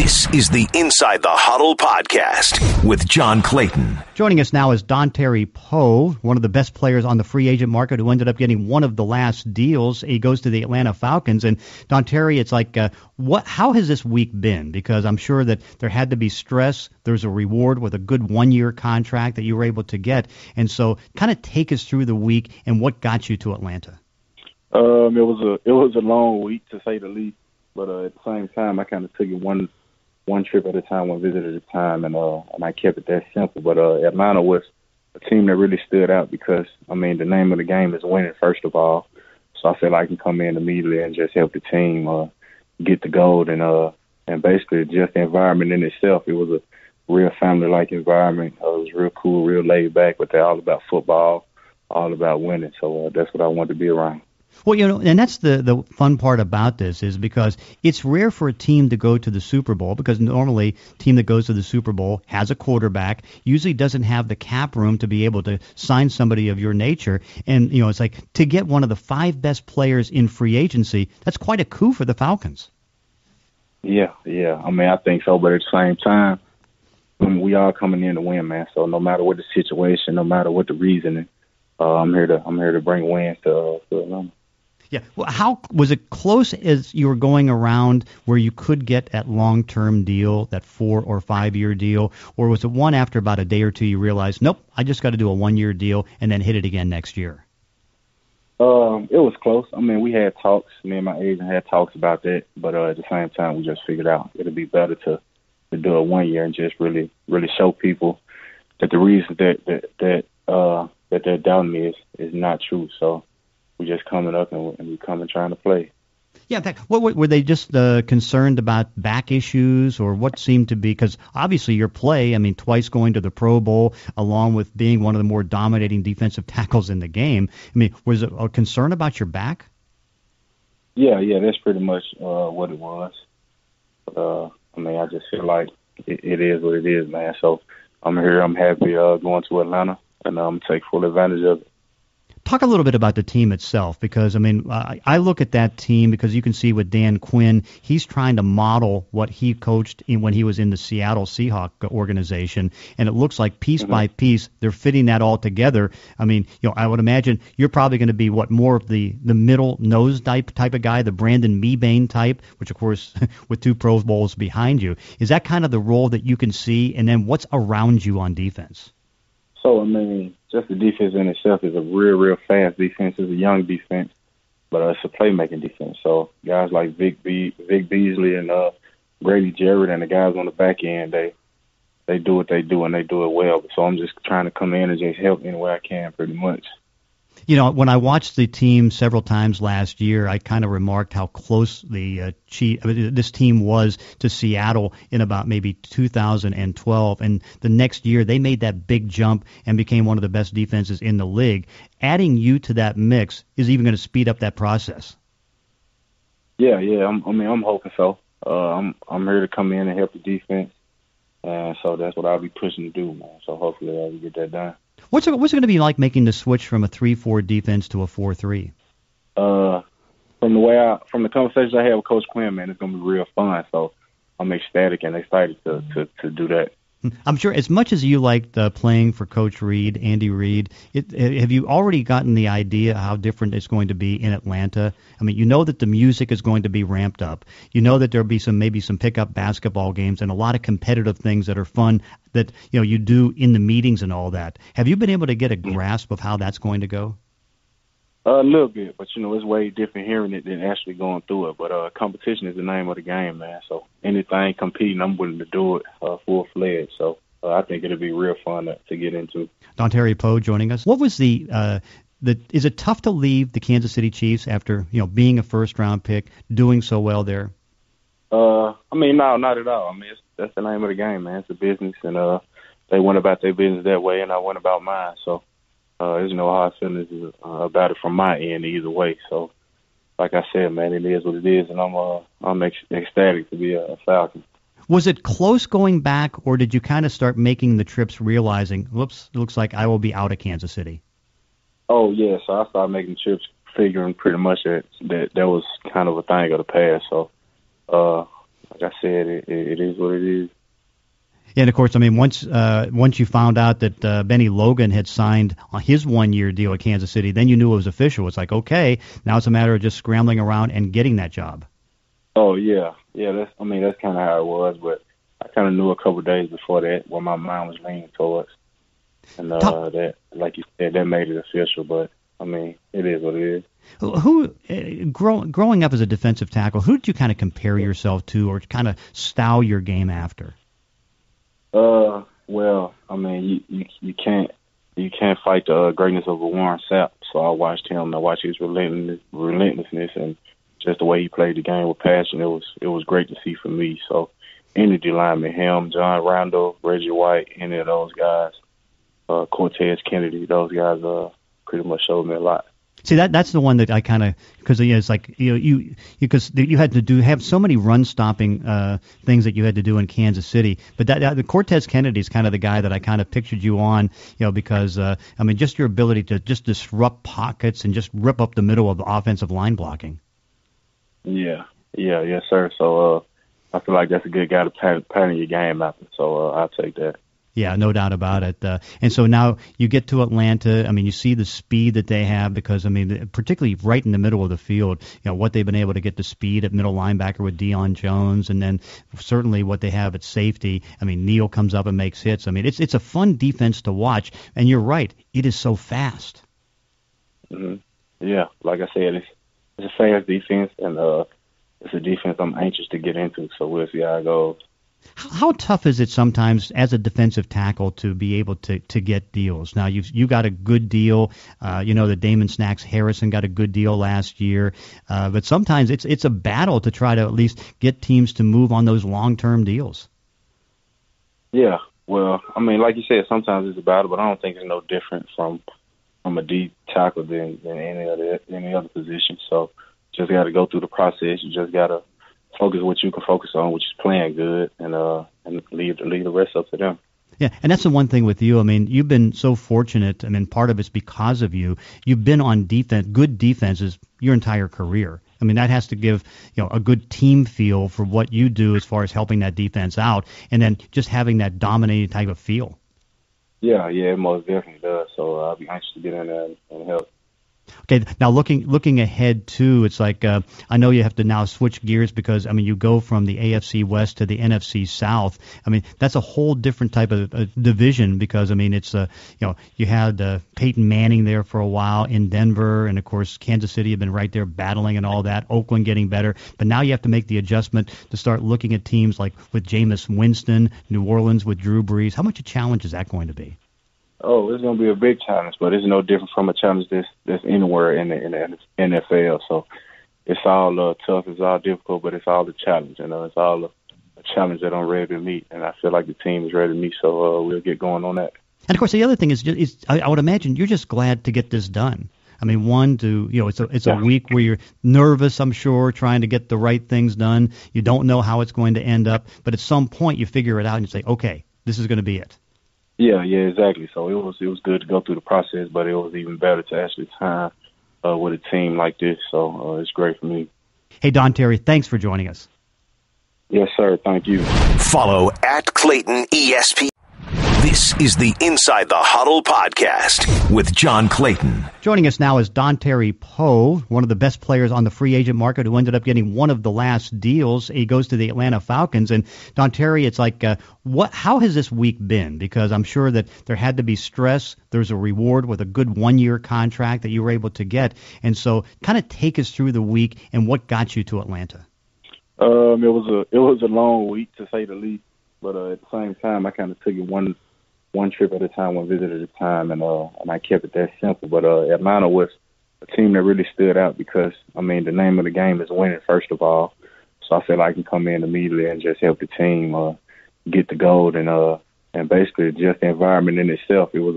This is the Inside the Huddle podcast with John Clayton. Joining us now is Dontari Poe, one of the best players on the free agent market who ended up getting one of the last deals. He goes to the Atlanta Falcons. And Dontari, it's like, how has this week been? Because I'm sure that there had to be stress. There's a reward with a good one-year contract that you were able to get. And so kind of take us through the week and what got you to Atlanta. It was a long week, to say the least. But at the same time, I kind of took it one trip at a time, one visit at a time, and I kept it that simple. But Atlanta was a team that really stood out because, the name of the game is winning, first of all. So I feel like I can come in immediately and just help the team get the gold. And basically just the environment in itself, it was a real family-like environment. It was real cool, real laid back, but they're all about football, all about winning. So that's what I wanted to be around. Well, and that's the fun part about this is because it's rare for a team to go to the Super Bowl because normally a team that goes to the Super Bowl has a quarterback, usually doesn't have the cap room to be able to sign somebody of your nature. And, it's like to get one of the 5 best players in free agency, that's quite a coup for the Falcons. Yeah. I think so. But at the same time, we all coming in to win, man. So no matter what the situation, no matter what the reasoning, I'm here to bring wins to Atlanta. Yeah. Well, how was it close as you were going around where you could get that long-term deal, that 4 or 5 year deal, or was it one after about a day or two you realized, nope, I just got to do a 1-year deal and then hit it again next year? It was close. We had talks. Me and my agent had talks about that, but at the same time, we just figured out it'd be better to do a 1 year and just really show people that the reason that they're doubting me is not true. So we're just coming up and we coming trying to play. Yeah, in fact, what were they just concerned about back issues or what seemed to be? Because obviously your play, twice going to the Pro Bowl, along with being one of the more dominating defensive tackles in the game. Was it a concern about your back? Yeah, that's pretty much what it was. But, I just feel like it is what it is, man. So I'm here. I'm happy going to Atlanta, and I'm going to take full advantage of it. Talk a little bit about the team itself because, I look at that team because you can see with Dan Quinn, he's trying to model what he coached when he was in the Seattle Seahawks organization, and it looks like piece by piece they're fitting that all together. I would imagine you're probably going to be more of the middle nose type of guy, the Brandon Mebane type, which, of course, with 2 Pro Bowls behind you. Is that kind of the role that you can see, and then what's around you on defense? So, just the defense in itself is a real fast defense. It's a young defense, but it's a playmaking defense. So guys like Vic Beasley and Grady Jarrett and the guys on the back end, they do what they do, and they do it well. So I'm just trying to come in and just help any way I can pretty much. When I watched the team several times last year, I kind of remarked how close this team was to Seattle in about maybe 2012. And the next year, they made that big jump and became one of the best defenses in the league. Adding you to that mix is even going to speed up that process. Yeah. I'm hoping so. I'm here to come in and help the defense. And so that's what I'll be pushing to do, man. So hopefully I'll get that done. What's it going to be like making the switch from a 3-4 defense to a 4-3? From the conversations I had with Coach Quinn, man, it's going to be real fun. So I'm ecstatic and excited to do that. I'm sure as much as you liked playing for Coach Reed, Andy Reid, have you already gotten the idea how different it's going to be in Atlanta? You know that the music is going to be ramped up. You know that there'll be maybe some pickup basketball games and a lot of competitive things that are fun that you do in the meetings and all that. Have you been able to get a grasp of how that's going to go? A little bit, but it's way different hearing it than actually going through it. But competition is the name of the game, man. So anything competing, I'm willing to do it full-fledged. So I think it'll be real fun to get into. Dontari Poe joining us. What was is it tough to leave the Kansas City Chiefs after being a first-round pick, doing so well there? No, not at all. That's the name of the game, man. It's a business, and they went about their business that way, and I went about mine. So. There's no hard feelings about it from my end either way. So, like I said, man, it is what it is, and I'm ecstatic to be a Falcon. Was it close going back, or did you kind of start making the trips realizing, whoops, it looks like I will be out of Kansas City? Oh, yeah, so I started making trips figuring pretty much that was kind of a thing of the past. So like I said, it is what it is. Yeah, and of course, I mean, once you found out that Benny Logan had signed on his 1-year deal at Kansas City, then you knew it was official. It's like, okay, now it's a matter of just scrambling around and getting that job. Oh yeah. That's kind of how it was. But I kind of knew a couple of days before that what my mind was leaning towards, and that, like you said, that made it official. But I mean, it is what it is. Growing up as a defensive tackle, who did you kind of compare yourself to, or kind of style your game after? Well, I mean, you can't fight the greatness of a Warren Sapp. So I watched him. I watched his relentlessness, and just the way he played the game with passion. It was great to see for me. So any D lineman, him, John Randall, Reggie White, any of those guys, Cortez Kennedy, those guys pretty much showed me a lot. See, that's the one that I kind of, because it's like you had to have so many run stopping things that you had to do in Kansas City, but the Cortez Kennedy is kind of the guy that I kind of pictured you on, because I mean, just your ability to just disrupt pockets and just rip up the middle of the offensive line blocking. Yes, sir. So I feel like that's a good guy to pattern your game after. So I'll take that. Yeah, no doubt about it. And so now you get to Atlanta. I mean, you see the speed that they have because, I mean, particularly right in the middle of the field, what they've been able to get the speed at middle linebacker with Deion Jones, and then certainly what they have at safety. I mean, Neal comes up and makes hits. I mean, it's a fun defense to watch. And you're right, it is so fast. Mm-hmm. Yeah, like I said, it's a fast defense, and it's a defense I'm anxious to get into. So we'll see how it goes. How tough is it sometimes as a defensive tackle to be able to get deals? Now you got a good deal, that Damon Snacks Harrison got a good deal last year, but sometimes it's a battle to try to at least get teams to move on those long-term deals. Yeah, well, I mean, like you said, sometimes it's a battle, but I don't think it's no different from a D tackle than any other position. So just got to go through the process. You just got to focus what you can focus on, which is playing good, and leave the rest up to them. Yeah, and that's the one thing with you. I mean, you've been so fortunate. I mean, part of it's because of you. You've been on defense, good defenses, your entire career. I mean, that has to give a good team feel for what you do as far as helping that defense out, and then just having that dominating type of feel. Yeah, it most definitely does. So I'll be anxious to get in there and help. Okay, now looking ahead too, it's like I know you have to now switch gears because I mean you go from the AFC West to the NFC South. I mean that's a whole different type of division because I mean it's you had Peyton Manning there for a while in Denver, and of course Kansas City had been right there battling and all that. Oakland getting better, but now you have to make the adjustment to start looking at teams like with Jameis Winston, New Orleans with Drew Brees. How much a challenge is that going to be? Oh, it's going to be a big challenge, but it's no different from a challenge that's anywhere in the NFL. So it's all tough, it's all difficult, but it's all a challenge. It's all a challenge that I'm ready to meet, and I feel like the team is ready to meet. So we'll get going on that. And of course, the other thing is I would imagine you're just glad to get this done. I mean, it's a week where you're nervous, I'm sure, trying to get the right things done. You don't know how it's going to end up, but at some point you figure it out and you say, okay, this is going to be it. Yeah, exactly. So it was good to go through the process, but it was even better to actually sign with a team like this. So it's great for me. Hey, Dontari, thanks for joining us. Yes, sir. Thank you. Follow @Clayton ESP. This is the Inside the Huddle podcast with John Clayton. Joining us now is Dontari Poe, one of the best players on the free agent market who ended up getting one of the last deals. He goes to the Atlanta Falcons. And Dontari, it's like, how has this week been? Because I'm sure that there had to be stress. There's a reward with a good 1-year contract that you were able to get. And so kind of take us through the week and what got you to Atlanta. It was a long week, to say the least. But at the same time, I kind of took it one trip at a time, one visit at a time, and I kept it that simple. But Atlanta was a team that really stood out because, I mean, the name of the game is winning, first of all. So I feel like I can come in immediately and just help the team get the gold and basically just the environment in itself. It was